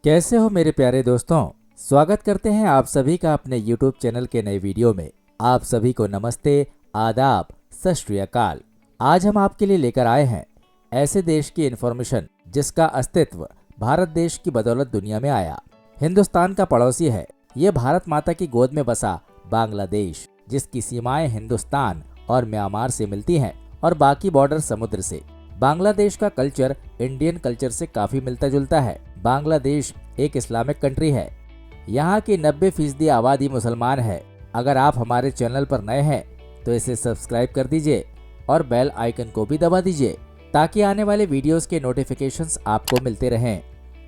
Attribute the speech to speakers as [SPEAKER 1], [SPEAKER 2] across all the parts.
[SPEAKER 1] कैसे हो मेरे प्यारे दोस्तों। स्वागत करते हैं आप सभी का अपने YouTube चैनल के नए वीडियो में। आप सभी को नमस्ते, आदाब, सत श्री अकाल। आज हम आपके लिए लेकर आए हैं ऐसे देश की इन्फॉर्मेशन जिसका अस्तित्व भारत देश की बदौलत दुनिया में आया। हिंदुस्तान का पड़ोसी है ये भारत माता की गोद में बसा बांग्लादेश, जिसकी सीमाएं हिंदुस्तान और म्यांमार से मिलती हैं और बाकी बॉर्डर समुद्र से। बांग्लादेश का कल्चर इंडियन कल्चर से काफी मिलता जुलता है। बांग्लादेश एक इस्लामिक कंट्री है। यहाँ की 90% आबादी मुसलमान है। अगर आप हमारे चैनल पर नए हैं तो इसे सब्सक्राइब कर दीजिए और बेल आइकन को भी दबा दीजिए ताकि आने वाले वीडियोस के नोटिफिकेशंस आपको मिलते रहें।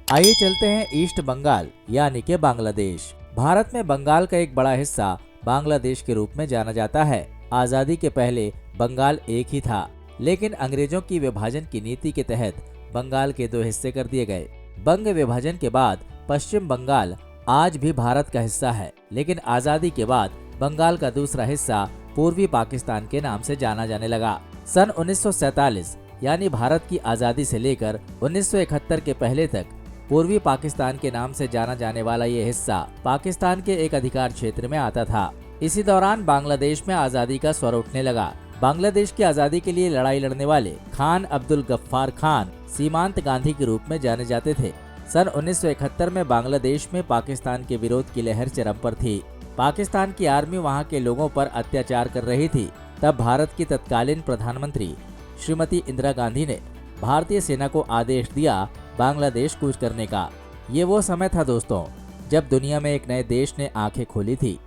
[SPEAKER 1] आइए चलते हैं ईस्ट बंगाल यानी कि बांग्लादेश। भारत में बंगाल का एक बड़ा हिस्सा बांग्लादेश के रूप में जाना जाता है। आजादी के पहले बंगाल एक ही था, लेकिन अंग्रेजों की विभाजन की नीति के तहत बंगाल के 2 हिस्से कर दिए गए। बंग विभाजन के बाद पश्चिम बंगाल आज भी भारत का हिस्सा है, लेकिन आजादी के बाद बंगाल का दूसरा हिस्सा पूर्वी पाकिस्तान के नाम से जाना जाने लगा। सन 1947 यानी भारत की आजादी से लेकर 1971 के पहले तक पूर्वी पाकिस्तान के नाम से जाना जाने वाला ये हिस्सा पाकिस्तान के एक अधिकार क्षेत्र में आता था। इसी दौरान बांग्लादेश में आजादी का स्वर उठने लगा। बांग्लादेश की आजादी के लिए लड़ाई लड़ने वाले खान अब्दुल गफ्फार खान सीमांत गांधी के रूप में जाने जाते थे। सन 1971 में बांग्लादेश में पाकिस्तान के विरोध की लहर चरम पर थी। पाकिस्तान की आर्मी वहां के लोगों पर अत्याचार कर रही थी। तब भारत की तत्कालीन प्रधानमंत्री श्रीमती इंदिरा गांधी ने भारतीय सेना को आदेश दिया बांग्लादेश कूच करने का। ये वो समय था दोस्तों जब दुनिया में एक नए देश ने आंखें खोली थी।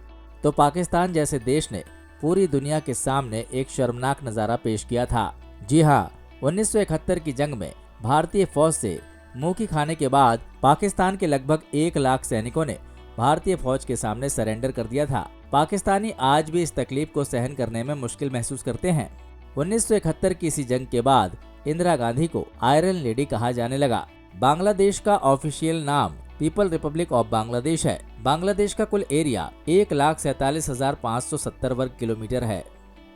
[SPEAKER 1] तो पाकिस्तान जैसे देश ने पूरी दुनिया के सामने एक शर्मनाक नजारा पेश किया था। जी हाँ, 1971 की जंग में भारतीय फौज से मुंह की खाने के बाद पाकिस्तान के लगभग 1 लाख सैनिकों ने भारतीय फौज के सामने सरेंडर कर दिया था। पाकिस्तानी आज भी इस तकलीफ को सहन करने में मुश्किल महसूस करते हैं। 1971 की इसी जंग के बाद इंदिरा गांधी को आयरन लेडी कहा जाने लगा। बांग्लादेश का ऑफिशियल नाम पीपल रिपब्लिक ऑफ बांग्लादेश है। बांग्लादेश का कुल एरिया 1,47,570 वर्ग किलोमीटर है।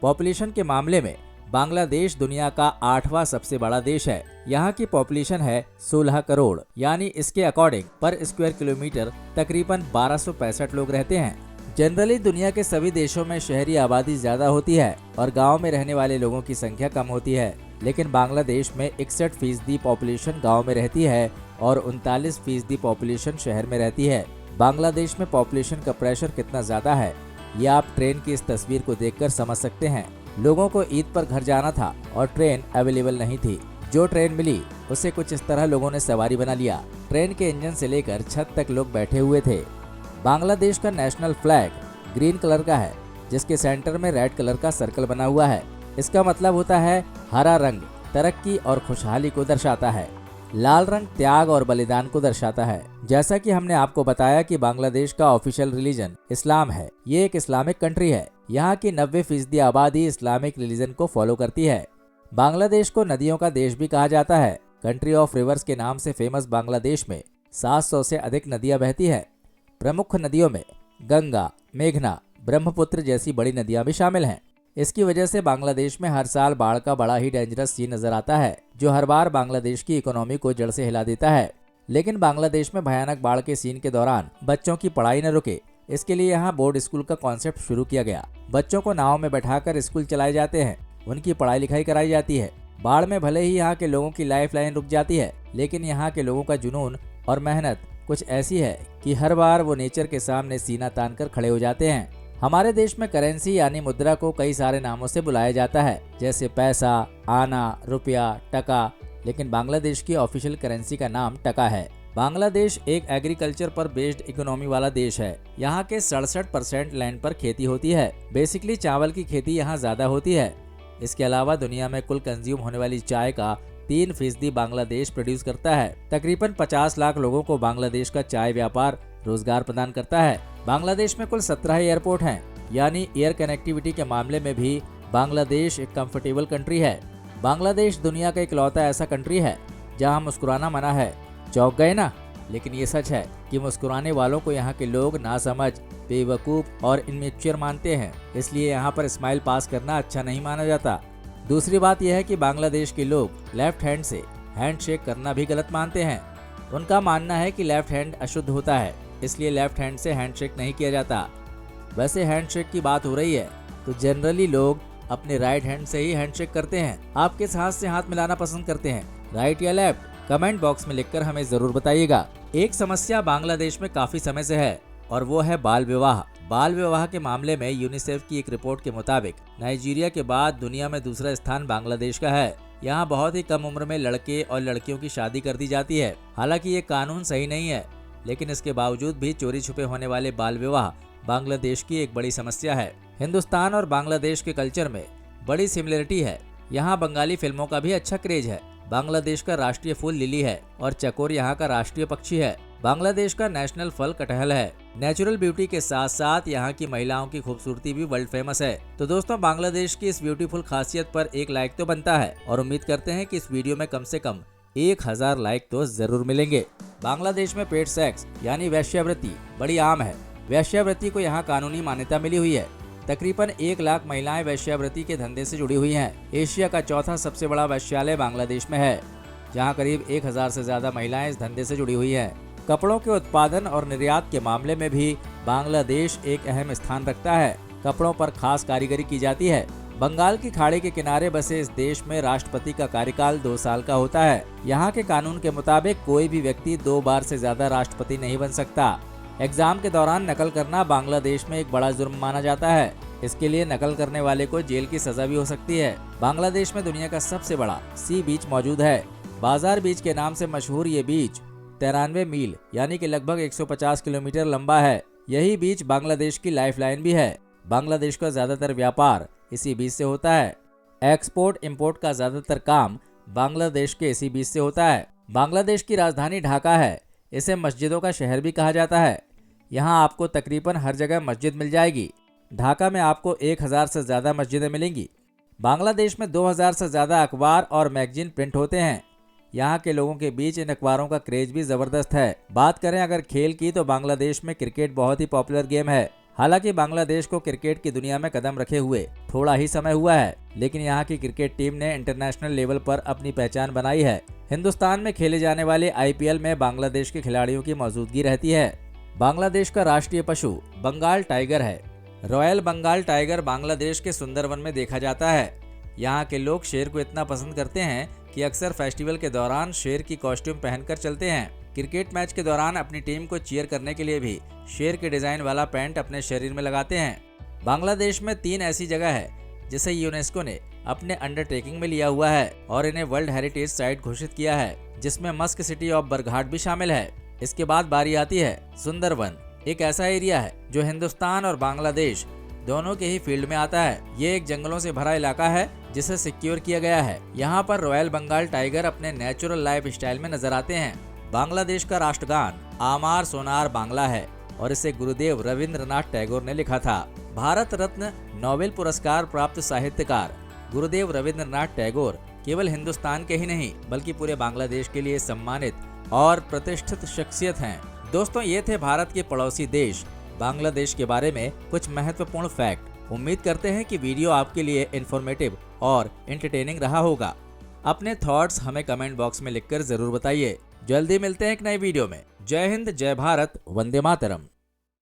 [SPEAKER 1] पॉपुलेशन के मामले में बांग्लादेश दुनिया का 8वां सबसे बड़ा देश है। यहाँ की पॉपुलेशन है 16 करोड़, यानी इसके अकॉर्डिंग पर स्क्वायर किलोमीटर तकरीबन 1265 लोग रहते हैं। जनरली दुनिया के सभी देशों में शहरी आबादी ज्यादा होती है और गाँव में रहने वाले लोगों की संख्या कम होती है, लेकिन बांग्लादेश में 61% पॉपुलेशन गाँव में रहती है और 39% पॉपुलेशन शहर में रहती है। बांग्लादेश में पॉपुलेशन का प्रेशर कितना ज्यादा है ये आप ट्रेन की इस तस्वीर को देखकर समझ सकते हैं। लोगों को ईद पर घर जाना था और ट्रेन अवेलेबल नहीं थी। जो ट्रेन मिली उसे कुछ इस तरह लोगों ने सवारी बना लिया। ट्रेन के इंजन से लेकर छत तक लोग बैठे हुए थे। बांग्लादेश का नेशनल फ्लैग ग्रीन कलर का है, जिसके सेंटर में रेड कलर का सर्कल बना हुआ है। इसका मतलब होता है हरा रंग तरक्की और खुशहाली को दर्शाता है। लाल रंग त्याग और बलिदान को दर्शाता है। जैसा कि हमने आपको बताया कि बांग्लादेश का ऑफिशियल रिलीजन इस्लाम है। ये एक इस्लामिक कंट्री है। यहाँ की 90% आबादी इस्लामिक रिलीजन को फॉलो करती है। बांग्लादेश को नदियों का देश भी कहा जाता है। कंट्री ऑफ रिवर्स के नाम से फेमस बांग्लादेश में 700 से अधिक नदियां बहती है। प्रमुख नदियों में गंगा, मेघना, ब्रह्मपुत्र जैसी बड़ी नदियां भी शामिल हैं। इसकी वजह से बांग्लादेश में हर साल बाढ़ का बड़ा ही डेंजरस सीन नजर आता है, जो हर बार बांग्लादेश की इकोनॉमी को जड़ से हिला देता है। लेकिन बांग्लादेश में भयानक बाढ़ के सीन के दौरान बच्चों की पढ़ाई न रुके, इसके लिए यहाँ बोर्ड स्कूल का कॉन्सेप्ट शुरू किया गया। बच्चों को नाव में बैठाकर स्कूल चलाए जाते हैं, उनकी पढ़ाई लिखाई कराई जाती है। बाढ़ में भले ही यहाँ के लोगों की लाइफ लाइन रुक जाती है, लेकिन यहाँ के लोगों का जुनून और मेहनत कुछ ऐसी है कि हर बार वो नेचर के सामने सीना तान कर खड़े हो जाते हैं। हमारे देश में करेंसी यानी मुद्रा को कई सारे नामों से बुलाया जाता है, जैसे पैसा, आना, रुपया, टका, लेकिन बांग्लादेश की ऑफिशियल करेंसी का नाम टका है। बांग्लादेश एक एग्रीकल्चर पर बेस्ड इकोनॉमी वाला देश है। यहाँ के 67% लैंड पर खेती होती है। बेसिकली चावल की खेती यहाँ ज्यादा होती है। इसके अलावा दुनिया में कुल कंज्यूम होने वाली चाय का 3% बांग्लादेश प्रोड्यूस करता है। तकरीबन 50 लाख लोगों को बांग्लादेश का चाय व्यापार रोजगार प्रदान करता है। बांग्लादेश में कुल 17 एयरपोर्ट हैं, यानी एयर कनेक्टिविटी के मामले में भी बांग्लादेश एक कंफर्टेबल कंट्री है। बांग्लादेश दुनिया का इकलौता ऐसा कंट्री है जहां मुस्कुराना मना है। चौंक गए ना? लेकिन ये सच है कि मुस्कुराने वालों को यहाँ के लोग नासमझ, बेवकूफ और इनमेच्योर मानते हैं, इसलिए यहाँ पर स्माइल पास करना अच्छा नहीं माना जाता। दूसरी बात यह है कि बांग्लादेश के लोग लेफ्ट हैंड से हैंड शेक करना भी गलत मानते हैं। उनका मानना है कि लेफ्ट हैंड अशुद्ध होता है, इसलिए लेफ्ट हैंड से हैंडशेक नहीं किया जाता। वैसे हैंडशेक की बात हो रही है तो जनरली लोग अपने राइट हैंड से ही हैंडशेक करते हैं। आप किस हाथ से हाथ मिलाना पसंद करते हैं, राइट या लेफ्ट? कमेंट बॉक्स में लिखकर हमें जरूर बताइएगा। एक समस्या बांग्लादेश में काफी समय से है और वो है बाल विवाह। बाल विवाह के मामले में यूनिसेफ की एक रिपोर्ट के मुताबिक नाइजीरिया के बाद दुनिया में दूसरा स्थान बांग्लादेश का है। यहाँ बहुत ही कम उम्र में लड़के और लड़कियों की शादी कर दी जाती है। हालांकि ये कानून सही नहीं है, लेकिन इसके बावजूद भी चोरी छुपे होने वाले बाल विवाह बांग्लादेश की एक बड़ी समस्या है। हिंदुस्तान और बांग्लादेश के कल्चर में बड़ी सिमिलरिटी है। यहाँ बंगाली फिल्मों का भी अच्छा क्रेज है। बांग्लादेश का राष्ट्रीय फूल लिली है और चकोर यहाँ का राष्ट्रीय पक्षी है। बांग्लादेश का नेशनल फल कटहल है। नेचुरल ब्यूटी के साथ साथ यहाँ की महिलाओं की खूबसूरती भी वर्ल्ड फेमस है। तो दोस्तों, बांग्लादेश की इस ब्यूटीफुल खासियत पर एक लाइक तो बनता है और उम्मीद करते हैं कि इस वीडियो में कम से कम 1000 लाइक तो जरूर मिलेंगे। बांग्लादेश में पेट सेक्स यानी वेश्यावृत्ति बड़ी आम है। वेश्यावृत्ति को यहाँ कानूनी मान्यता मिली हुई है। तकरीबन 1 लाख महिलाएं वेश्यावृत्ति के धंधे से जुड़ी हुई हैं। एशिया का चौथा सबसे बड़ा वेश्यालय बांग्लादेश में है, जहाँ करीब 1000 से ज्यादा महिलाएं इस धंधे से जुड़ी हुई हैं। कपड़ों के उत्पादन और निर्यात के मामले में भी बांग्लादेश एक अहम स्थान रखता है। कपड़ों पर खास कारीगरी की जाती है। बंगाल की खाड़ी के किनारे बसे इस देश में राष्ट्रपति का कार्यकाल 2 साल का होता है। यहाँ के कानून के मुताबिक कोई भी व्यक्ति 2 बार से ज्यादा राष्ट्रपति नहीं बन सकता। एग्जाम के दौरान नकल करना बांग्लादेश में एक बड़ा जुर्म माना जाता है। इसके लिए नकल करने वाले को जेल की सजा भी हो सकती है। बांग्लादेश में दुनिया का सबसे बड़ा सी बीच मौजूद है। बाजार बीच के नाम से मशहूर ये बीच 93 मील यानी कि लगभग 150 किलोमीटर लंबा है। यही बीच बांग्लादेश की लाइफलाइन भी है। बांग्लादेश का ज्यादातर व्यापार इसी बीच से होता है। एक्सपोर्ट इंपोर्ट का ज्यादातर काम बांग्लादेश के इसी बीच से होता है। बांग्लादेश की राजधानी ढाका है। इसे मस्जिदों का शहर भी कहा जाता है। यहाँ आपको तकरीबन हर जगह मस्जिद मिल जाएगी। ढाका में आपको 1000 से ज्यादा मस्जिदें मिलेंगी। बांग्लादेश में 2000 से ज्यादा अखबार और मैगजीन प्रिंट होते हैं। यहाँ के लोगों के बीच इन अखबारों का क्रेज भी जबरदस्त है। बात करें अगर खेल की तो बांग्लादेश में क्रिकेट बहुत ही पॉपुलर गेम है। हालांकि बांग्लादेश को क्रिकेट की दुनिया में कदम रखे हुए थोड़ा ही समय हुआ है, लेकिन यहाँ की क्रिकेट टीम ने इंटरनेशनल लेवल पर अपनी पहचान बनाई है। हिंदुस्तान में खेले जाने वाले IPL में बांग्लादेश के खिलाड़ियों की मौजूदगी रहती है। बांग्लादेश का राष्ट्रीय पशु बंगाल टाइगर है। रॉयल बंगाल टाइगर बांग्लादेश के सुंदरवन में देखा जाता है। यहाँ के लोग शेर को इतना पसंद करते हैं कि अक्सर फेस्टिवल के दौरान शेर की कॉस्ट्यूम पहनकर चलते हैं। क्रिकेट मैच के दौरान अपनी टीम को चीयर करने के लिए भी शेर के डिजाइन वाला पैंट अपने शरीर में लगाते हैं। बांग्लादेश में 3 ऐसी जगह है जिसे यूनेस्को ने अपने अंडरटेकिंग में लिया हुआ है और इन्हें वर्ल्ड हेरिटेज साइट घोषित किया है, जिसमें मस्क सिटी ऑफ बरघाट भी शामिल है। इसके बाद बारी आती है सुंदरवन। एक ऐसा एरिया है जो हिंदुस्तान और बांग्लादेश दोनों के ही फील्ड में आता है। ये एक जंगलों से भरा इलाका है जिसे सिक्योर किया गया है। यहाँ पर रॉयल बंगाल टाइगर अपने नेचुरल लाइफ स्टाइल में नजर आते हैं। बांग्लादेश का राष्ट्रगान आमार सोनार बांग्ला है और इसे गुरुदेव रविंद्रनाथ टैगोर ने लिखा था। भारत रत्न नोबेल पुरस्कार प्राप्त साहित्यकार गुरुदेव रविंद्रनाथ टैगोर केवल हिंदुस्तान के ही नहीं बल्कि पूरे बांग्लादेश के लिए सम्मानित और प्रतिष्ठित शख्सियत हैं। दोस्तों, ये थे भारत के पड़ोसी देश बांग्लादेश के बारे में कुछ महत्वपूर्ण फैक्ट। उम्मीद करते हैं कि वीडियो आपके लिए इंफॉर्मेटिव और एंटरटेनिंग रहा होगा। अपने थॉट्स हमें कमेंट बॉक्स में लिखकर जरूर बताइए। जल्दी मिलते हैं एक नए वीडियो में। जय हिंद, जय भारत, वंदे मातरम।